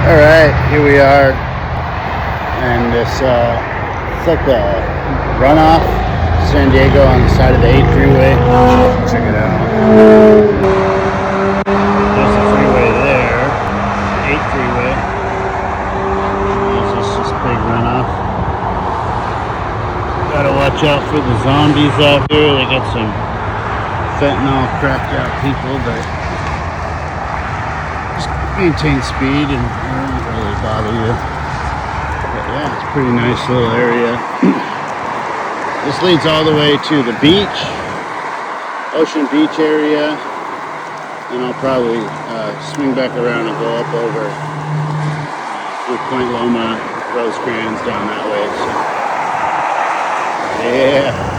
Alright, here we are, and it's like the runoff San Diego on the side of the 8 freeway. Check it out. There's the freeway there, 8 freeway. There's just this big runoff. Gotta watch out for the zombies out here. They got some fentanyl cracked out people, but just maintain speed and it won't really bother you. But yeah, it's a pretty nice little area. This leads all the way to the beach, Ocean Beach area, and I'll probably swing back around and go up over through Point Loma, Rosecrans, down that way. So, yeah.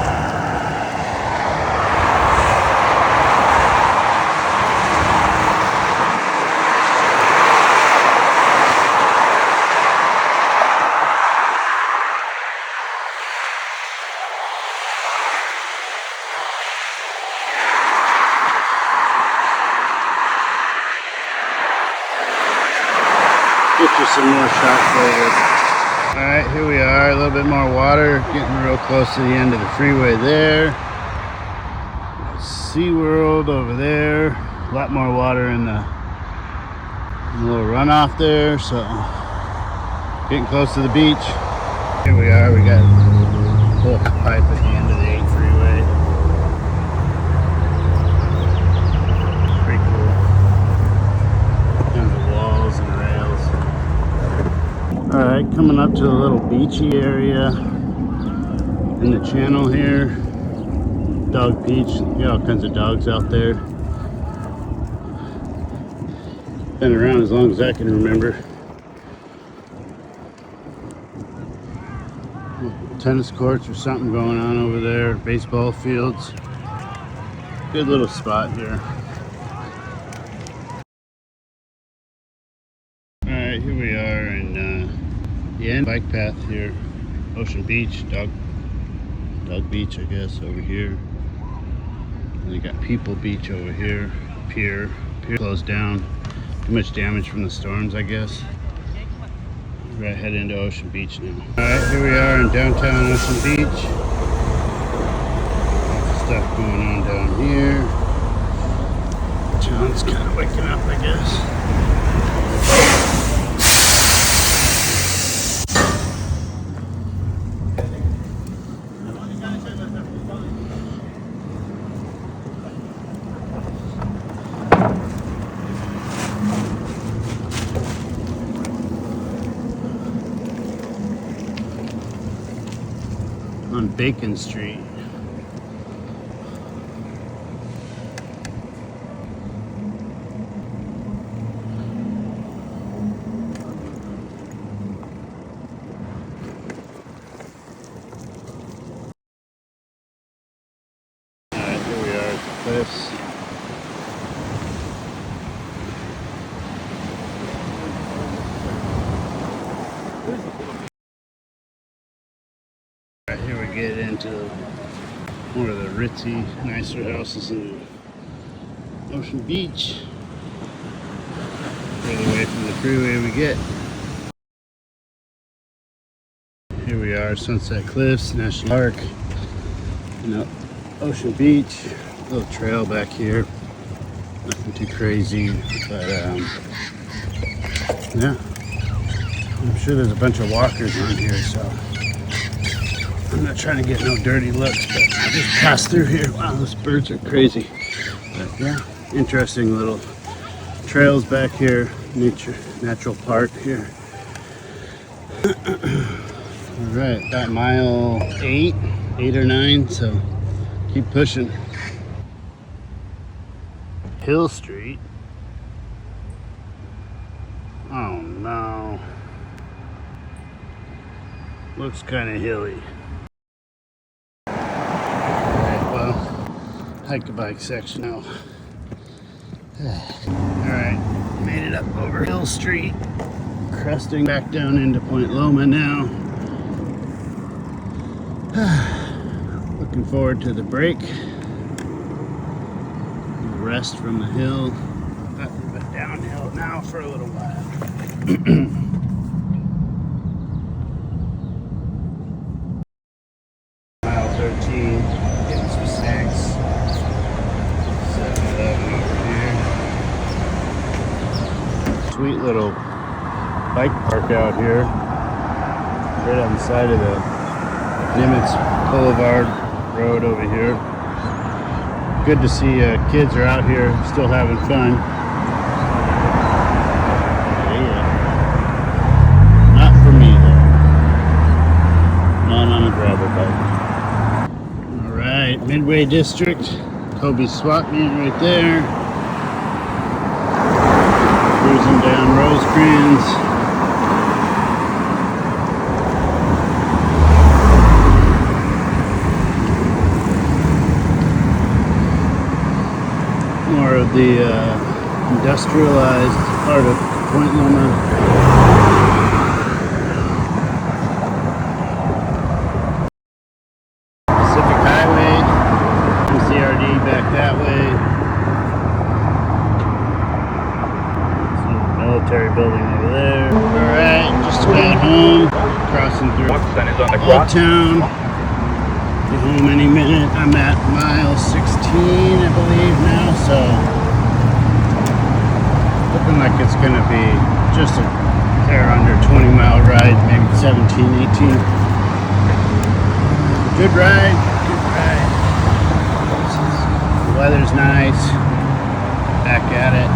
Get you some more shots later. Alright, here we are, a little bit more water, getting real close to the end of the freeway there. SeaWorld over there, a lot more water in the little runoff there, so getting close to the beach. Here we are, we got a little pipe at the end of the 8 freeway. Pretty cool. Tons of walls and rails. Alright, coming up to a little beachy area in the channel here. Dog beach. You got all kinds of dogs out there. Been around as long as I can remember. Tennis courts or something going on over there. Baseball fields. Good little spot here. Alright, here we are in the end bike path here. Ocean Beach, dog beach I guess over here. And you got People Beach over here. Pier closed down. Too much damage from the storms I guess. We're gonna head into Ocean Beach now. Alright, here we are in downtown Ocean Beach. Lots of stuff going on down here. John's kind of waking up I guess. On Bacon Street. Alright, here we are at the cliffs. Here we get into more of the ritzy, nicer houses in Ocean Beach. Further away from the freeway we get. Here we are, Sunset Cliffs National Park. Ocean Beach. A little trail back here. Nothing too crazy, but yeah. I'm sure there's a bunch of walkers on here, so I'm not trying to get no dirty looks, but I just passed through here. Wow, those birds are crazy. But yeah, interesting little trails back here. Natural park here. Alright, about mile 8 or 9, so keep pushing. Hill Street. Oh no. Looks kind of hilly. Hike a bike section now. Alright, made it up over Hill Street. Cresting back down into Point Loma now. Looking forward to the break. Rest from the hill. Nothing but downhill now for a little while. Mile 13, getting some snacks. 7-Eleven over here. Sweet little bike park out here, right on the side of the Nimitz Boulevard Road over here. Good to see kids are out here still having fun. Yeah. Not for me though. Not on a gravel bike. Alright, Midway District. Kobe's swap meet right there. Cruising down Rosecrans. More of the industrialized part of Point Loma. Pacific Highway, MCRD back that way. Some military building over there. Alright, just about home. Crossing through Old Town. Be home any minute. I'm at mile 16, I believe now, so looking like it's gonna be just a hair under 20-mile ride, maybe 17, 18. Good ride, good ride. The weather's nice. Back at it.